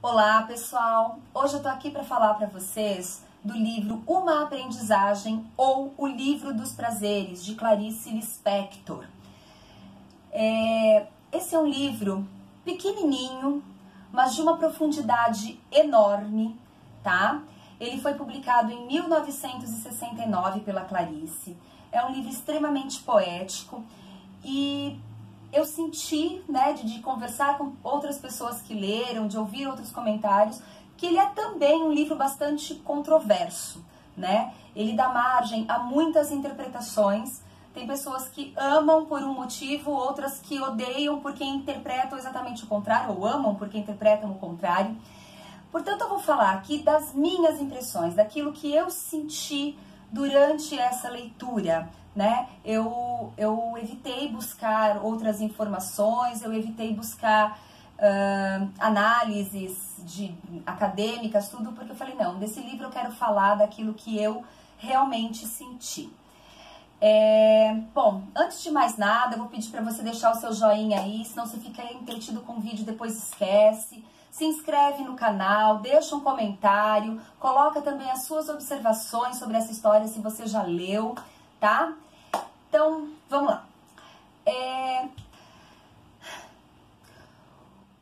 Olá, pessoal! Hoje eu tô aqui para falar para vocês do livro Uma Aprendizagem ou O Livro dos Prazeres, de Clarice Lispector. Esse é um livro pequenininho, mas de uma profundidade enorme, tá? Ele foi publicado em 1969 pela Clarice. É um livro extremamente poético e eu senti, né, de conversar com outras pessoas que leram, de ouvir outros comentários, que ele é também um livro bastante controverso, né? Ele dá margem a muitas interpretações. Tem pessoas que amam por um motivo, outras que odeiam porque interpretam exatamente o contrário, ou amam porque interpretam o contrário. Portanto, eu vou falar aqui das minhas impressões, daquilo que eu senti durante essa leitura, né? Eu evitei buscar outras informações, eu evitei buscar análises acadêmicas, tudo, porque eu falei, não, desse livro eu quero falar daquilo que eu realmente senti. Bom, antes de mais nada, eu vou pedir para você deixar o seu joinha aí, senão você fica entretido com o vídeo e depois esquece. Se inscreve no canal, deixa um comentário, coloca também as suas observações sobre essa história, se você já leu, tá? Então, vamos lá.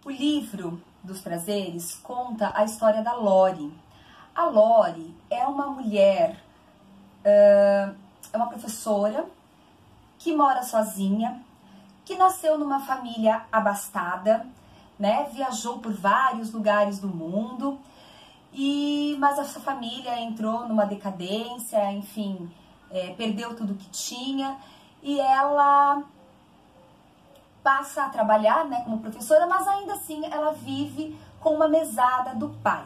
O livro dos prazeres conta a história da Lori. A Lori é uma mulher, é uma professora que mora sozinha, que nasceu numa família abastada, né? Viajou por vários lugares do mundo, mas essa família entrou numa decadência, enfim, perdeu tudo que tinha, e ela passa a trabalhar, né, como professora, mas ainda assim ela vive com uma mesada do pai.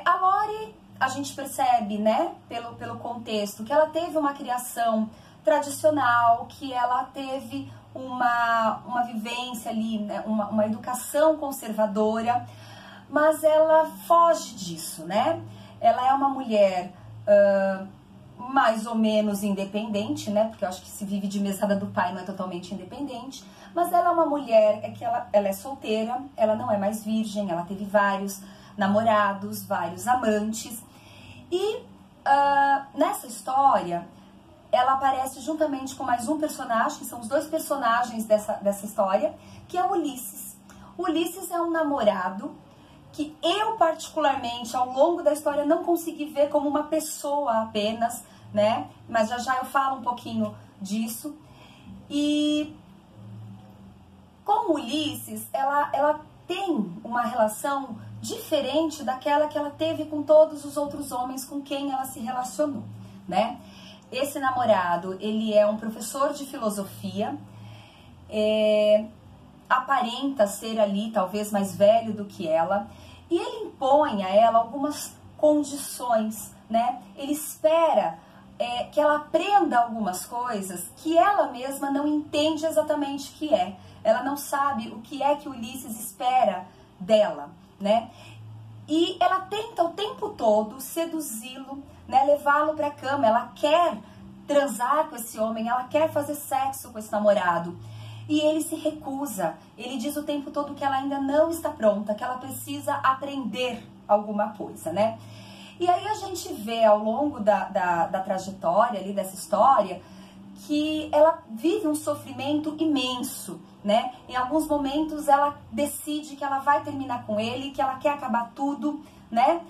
A Lori, a gente percebe, né, pelo contexto, que ela teve uma criação tradicional, que ela teve uma vivência ali, né, uma educação conservadora, mas ela foge disso, né? Ela é uma mulher mais ou menos independente, né? Porque eu acho que se vive de mesada do pai não é totalmente independente, mas ela é uma mulher que ela é solteira, ela não é mais virgem, ela teve vários namorados, vários amantes, e nessa história ela aparece juntamente com mais um personagem, que são os dois personagens dessa história, que é o Ulisses. O Ulisses é um namorado que eu, particularmente, ao longo da história, não consegui ver como uma pessoa apenas, né? Mas já eu falo um pouquinho disso. E com o Ulisses, ela tem uma relação diferente daquela que ela teve com todos os outros homens com quem ela se relacionou, né? Esse namorado, ele é um professor de filosofia, aparenta ser ali talvez mais velho do que ela, e ele impõe a ela algumas condições, né? Ele espera que ela aprenda algumas coisas que ela mesma não entende exatamente o que é. Ela não sabe o que é que Ulisses espera dela, né? E ela tenta o tempo todo seduzi-lo, né, levá-lo para a cama. Ela quer transar com esse homem, ela quer fazer sexo com esse namorado. E ele se recusa. Ele diz o tempo todo que ela ainda não está pronta, que ela precisa aprender alguma coisa, né? E aí a gente vê ao longo da trajetória ali dessa história que ela vive um sofrimento imenso, né? Em alguns momentos ela decide que ela vai terminar com ele, que ela quer acabar tudo, né?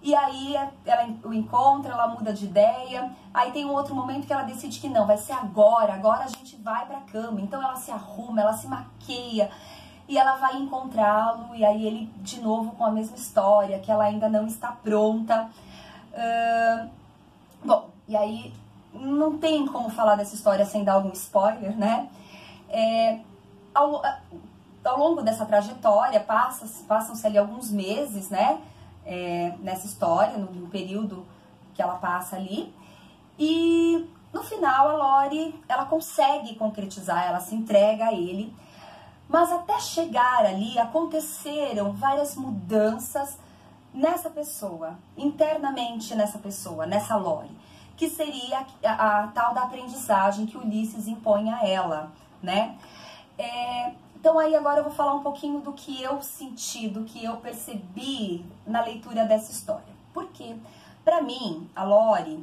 E aí ela o encontra, ela muda de ideia. Aí tem um outro momento que ela decide que não, vai ser agora a gente vai pra cama. Então ela se arruma, ela se maqueia e ela vai encontrá-lo. E aí ele de novo com a mesma história, que ela ainda não está pronta. Bom, e aí não tem como falar dessa história sem dar algum spoiler, né? Ao longo dessa trajetória, passam-se ali alguns meses, né? Nessa história, no período que ela passa ali, e no final a Lori, ela consegue concretizar, ela se entrega a ele, mas até chegar ali aconteceram várias mudanças nessa pessoa, internamente nessa pessoa, nessa Lori, que seria a tal da aprendizagem que Ulisses impõe a ela, né? Então aí agora eu vou falar um pouquinho do que eu senti, do que eu percebi na leitura dessa história. Porque, para mim, a Lori,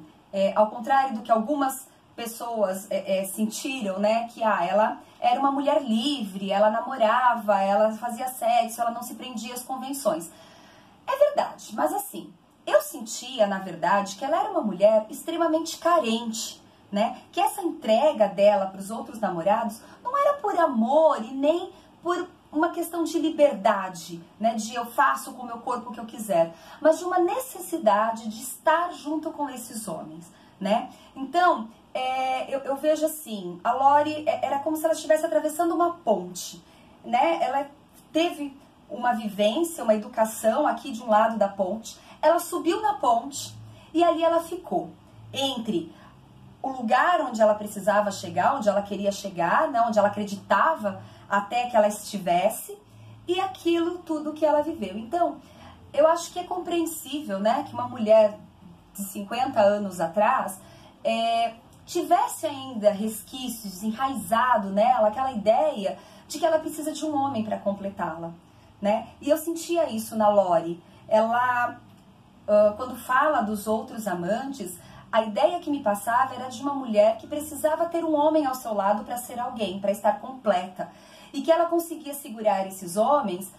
ao contrário do que algumas pessoas sentiram, né, que ela era uma mulher livre, ela namorava, ela fazia sexo, ela não se prendia às convenções. É verdade, mas assim, eu sentia, na verdade, que ela era uma mulher extremamente carente, né? Que essa entrega dela para os outros namorados não era por amor e nem por uma questão de liberdade, né? De eu faço com o meu corpo o que eu quiser, mas de uma necessidade de estar junto com esses homens, né? Então, eu vejo assim, a Lori era como se ela estivesse atravessando uma ponte, né? Ela teve uma vivência, uma educação aqui de um lado da ponte, ela subiu na ponte e ali ela ficou entre o lugar onde ela precisava chegar, onde ela queria chegar, né, onde ela acreditava até que ela estivesse, e aquilo tudo que ela viveu. Então, eu acho que é compreensível, né, que uma mulher de 50 anos atrás tivesse ainda resquícios enraizado nela, aquela ideia de que ela precisa de um homem para completá-la, né? E eu sentia isso na Lori. Ela, quando fala dos outros amantes, a ideia que me passava era de uma mulher que precisava ter um homem ao seu lado para ser alguém, para estar completa. E que ela conseguia segurar esses homens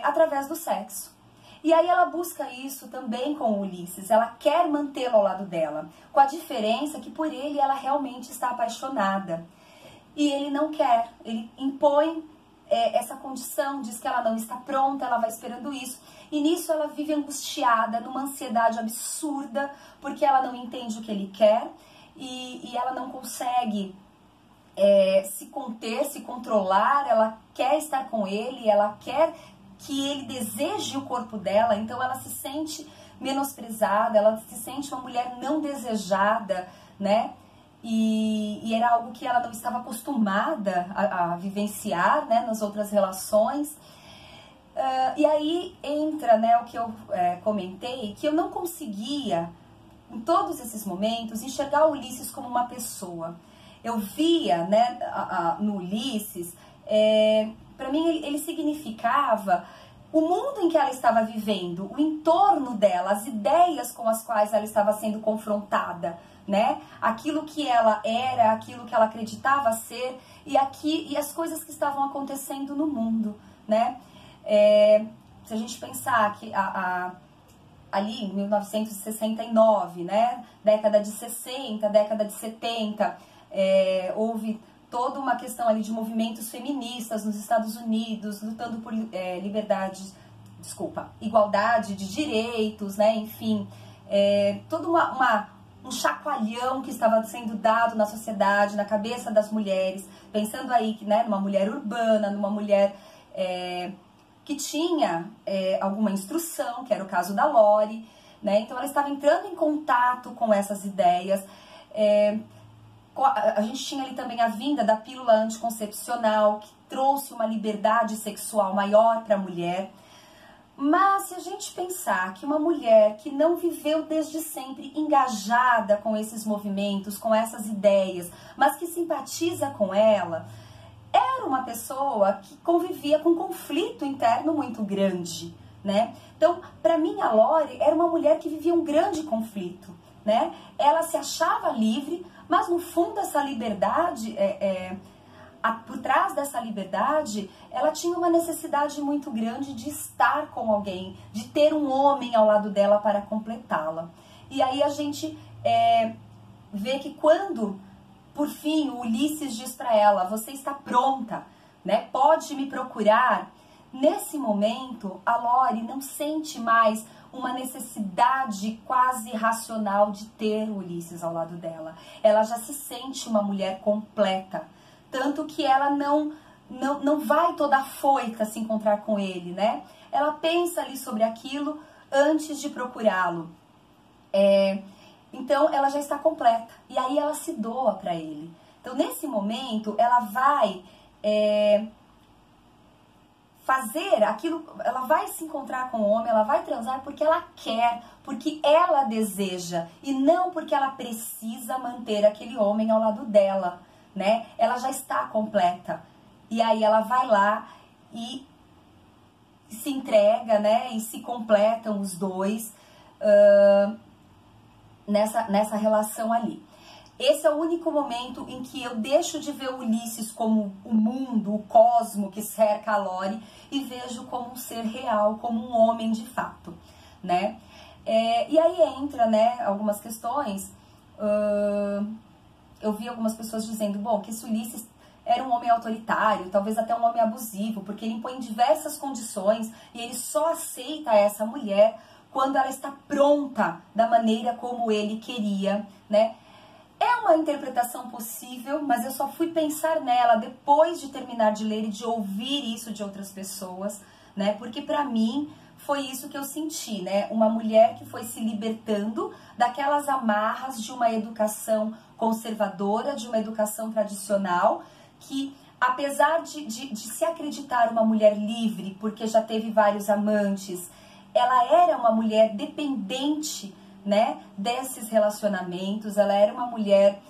através do sexo. E aí ela busca isso também com o Ulisses, ela quer mantê-lo ao lado dela, com a diferença que por ele ela realmente está apaixonada. E ele não quer, ele impõe essa condição, diz que ela não está pronta, ela vai esperando isso. E nisso ela vive angustiada, numa ansiedade absurda, porque ela não entende o que ele quer e ela não consegue se conter, se controlar, ela quer estar com ele, ela quer que ele deseje o corpo dela, então ela se sente menosprezada, ela se sente uma mulher não desejada, né? E era algo que ela não estava acostumada a vivenciar, né, nas outras relações. E aí entra, né, o que eu comentei, que eu não conseguia, em todos esses momentos, enxergar o Ulisses como uma pessoa. Eu via, né, no Ulisses, para mim ele significava o mundo em que ela estava vivendo, o entorno dela, as ideias com as quais ela estava sendo confrontada, né? Aquilo que ela era, aquilo que ela acreditava ser e as coisas que estavam acontecendo no mundo, né? Se a gente pensar que ali em 1969, né? Década de 60, década de 70, houve toda uma questão ali de movimentos feministas nos Estados Unidos, lutando por igualdade de direitos, né? Enfim, todo um chacoalhão que estava sendo dado na sociedade, na cabeça das mulheres, pensando aí que, né, numa mulher urbana, numa mulher que tinha alguma instrução, que era o caso da Lori, né? Então ela estava entrando em contato com essas ideias. A gente tinha ali também a vinda da pílula anticoncepcional, que trouxe uma liberdade sexual maior para a mulher. Mas se a gente pensar que uma mulher que não viveu desde sempre engajada com esses movimentos, com essas ideias, mas que simpatiza com ela, era uma pessoa que convivia com um conflito interno muito grande, né? Então, para mim, a Lori era uma mulher que vivia um grande conflito, né? Ela se achava livre, mas no fundo essa liberdade, por trás dessa liberdade, ela tinha uma necessidade muito grande de estar com alguém, de ter um homem ao lado dela para completá-la. E aí a gente vê que quando, por fim, o Ulisses diz para ela, você está pronta, né? Pode me procurar. Nesse momento, a Lori não sente mais uma necessidade quase racional de ter o Ulisses ao lado dela. Ela já se sente uma mulher completa. Tanto que ela não vai toda afoita se encontrar com ele, né? Ela pensa ali sobre aquilo antes de procurá-lo. Então, ela já está completa. E aí ela se doa para ele. Então, nesse momento, ela vai fazer aquilo, ela vai se encontrar com o homem, ela vai transar porque ela quer, porque ela deseja, e não porque ela precisa manter aquele homem ao lado dela, né? Ela já está completa. E aí ela vai lá e se entrega, né? E se completam os dois nessa relação ali. Esse é o único momento em que eu deixo de ver Ulisses como o mundo, o cosmo que cerca a Lore e vejo como um ser real, como um homem de fato, né? E aí entra, né, algumas questões. Eu vi algumas pessoas dizendo, bom, que esse Ulisses era um homem autoritário, talvez até um homem abusivo, porque ele impõe diversas condições e ele só aceita essa mulher quando ela está pronta da maneira como ele queria, né? É uma interpretação possível, mas eu só fui pensar nela depois de terminar de ler e de ouvir isso de outras pessoas, né? Porque para mim foi isso que eu senti, né? Uma mulher que foi se libertando daquelas amarras de uma educação conservadora, de uma educação tradicional, que apesar de se acreditar uma mulher livre, porque já teve vários amantes, ela era uma mulher dependente, né, desses relacionamentos. Ela era uma mulher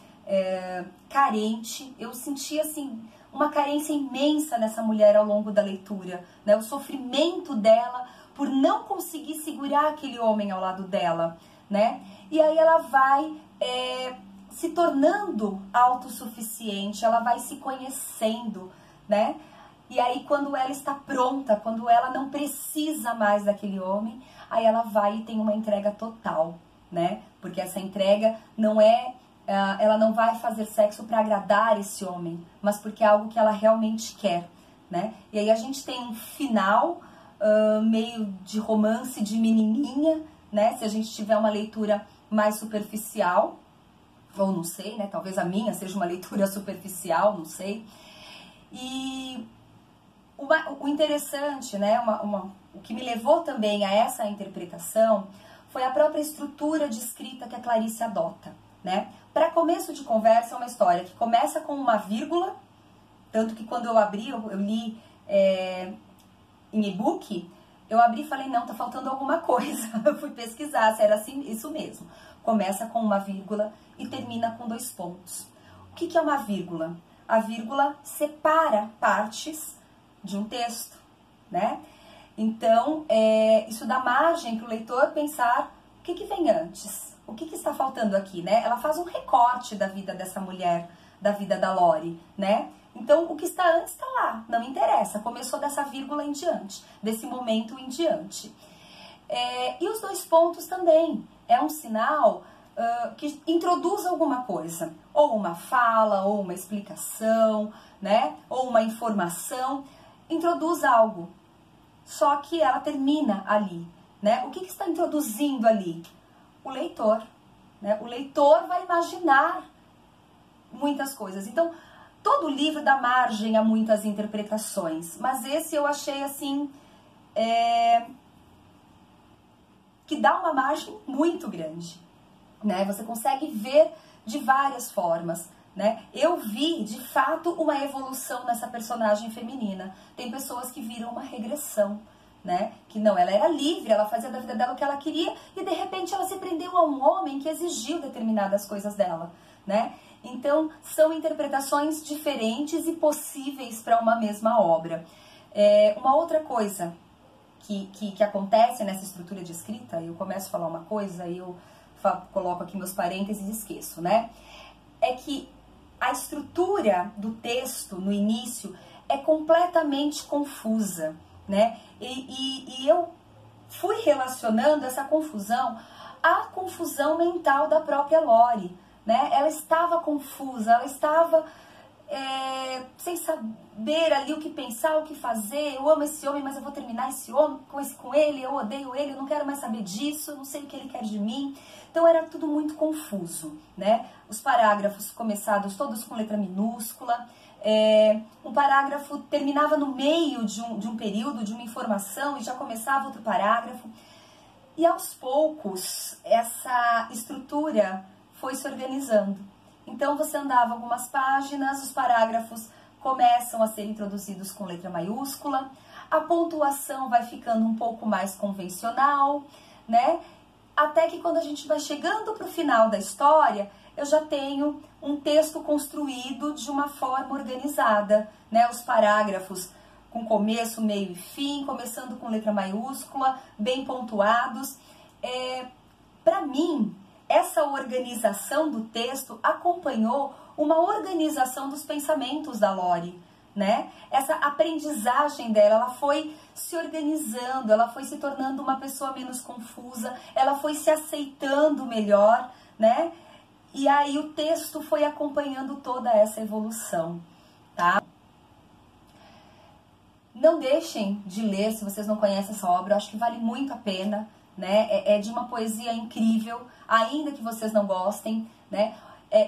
carente. Eu senti assim uma carência imensa nessa mulher ao longo da leitura, né, o sofrimento dela por não conseguir segurar aquele homem ao lado dela, né, e aí ela vai se tornando autossuficiente, ela vai se conhecendo, né, e aí quando ela está pronta, quando ela não precisa mais daquele homem, aí ela vai e tem uma entrega total, né? Porque essa entrega não é, ela não vai fazer sexo para agradar esse homem, mas porque é algo que ela realmente quer, né? E aí a gente tem um final meio de romance de menininha, né? Se a gente tiver uma leitura mais superficial, ou não sei, né? Talvez a minha seja uma leitura superficial, não sei. E o interessante, né? O que me levou também a essa interpretação foi a própria estrutura de escrita que a Clarice adota, né? Para começo de conversa, é uma história que começa com uma vírgula, tanto que quando eu abri, eu li em e-book, eu abri e falei, não, tá faltando alguma coisa. Eu fui pesquisar se era assim, isso mesmo. Começa com uma vírgula e termina com 2 pontos. O que é uma vírgula? A vírgula separa partes de um texto, né? Então, isso dá margem para o leitor pensar o que vem antes, o que está faltando aqui, né? Ela faz um recorte da vida dessa mulher, da vida da Lore, né? Então, o que está antes está lá, não interessa, começou dessa vírgula em diante, desse momento em diante. E os 2 pontos também, é um sinal que introduz alguma coisa, ou uma fala, ou uma explicação, né? Ou uma informação, introduz algo. Só que ela termina ali, né? O que está introduzindo ali? O leitor, né? O leitor vai imaginar muitas coisas. Então, todo livro dá margem a muitas interpretações, mas esse eu achei assim, que dá uma margem muito grande, né? Você consegue ver de várias formas, né? Eu vi, de fato, uma evolução nessa personagem feminina. Tem pessoas que viram uma regressão, né? Que não, ela era livre, ela fazia da vida dela o que ela queria e de repente ela se prendeu a um homem que exigiu determinadas coisas dela, né? Então, são interpretações diferentes e possíveis para uma mesma obra. Uma outra coisa que acontece nessa estrutura de escrita, eu começo a falar uma coisa e eu coloco aqui meus parênteses e esqueço, né? É que a estrutura do texto no início é completamente confusa, né? E eu fui relacionando essa confusão à confusão mental da própria Lore, né? Ela estava confusa, ela estava sem saber ali o que pensar, o que fazer. Eu amo esse homem, mas eu vou terminar esse homem com ele, eu odeio ele, eu não quero mais saber disso, eu não sei o que ele quer de mim. Então era tudo muito confuso, né? Os parágrafos começados todos com letra minúscula, um parágrafo terminava no meio de um período, de uma informação, e já começava outro parágrafo. E aos poucos essa estrutura foi se organizando. Então você andava algumas páginas, os parágrafos começam a ser introduzidos com letra maiúscula, a pontuação vai ficando um pouco mais convencional, né? Até que quando a gente vai chegando para o final da história, eu já tenho um texto construído de uma forma organizada, né? Os parágrafos com começo, meio e fim, começando com letra maiúscula, bem pontuados. Para mim, essa organização do texto acompanhou uma organização dos pensamentos da Lori, né? Essa aprendizagem dela, ela foi se organizando, ela foi se tornando uma pessoa menos confusa, ela foi se aceitando melhor, né? E aí o texto foi acompanhando toda essa evolução, tá? Não deixem de ler, se vocês não conhecem essa obra, eu acho que vale muito a pena, né? É de uma poesia incrível, ainda que vocês não gostem, né?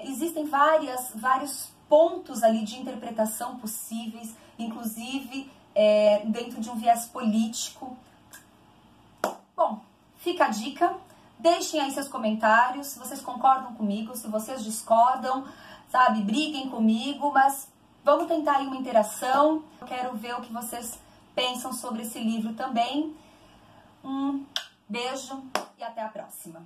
Existem vários pontos ali de interpretação possíveis, inclusive dentro de um viés político. Bom, fica a dica. Deixem aí seus comentários, se vocês concordam comigo, se vocês discordam, sabe? Briguem comigo, mas vamos tentar aí uma interação. Eu quero ver o que vocês pensam sobre esse livro também. Um beijo e até a próxima.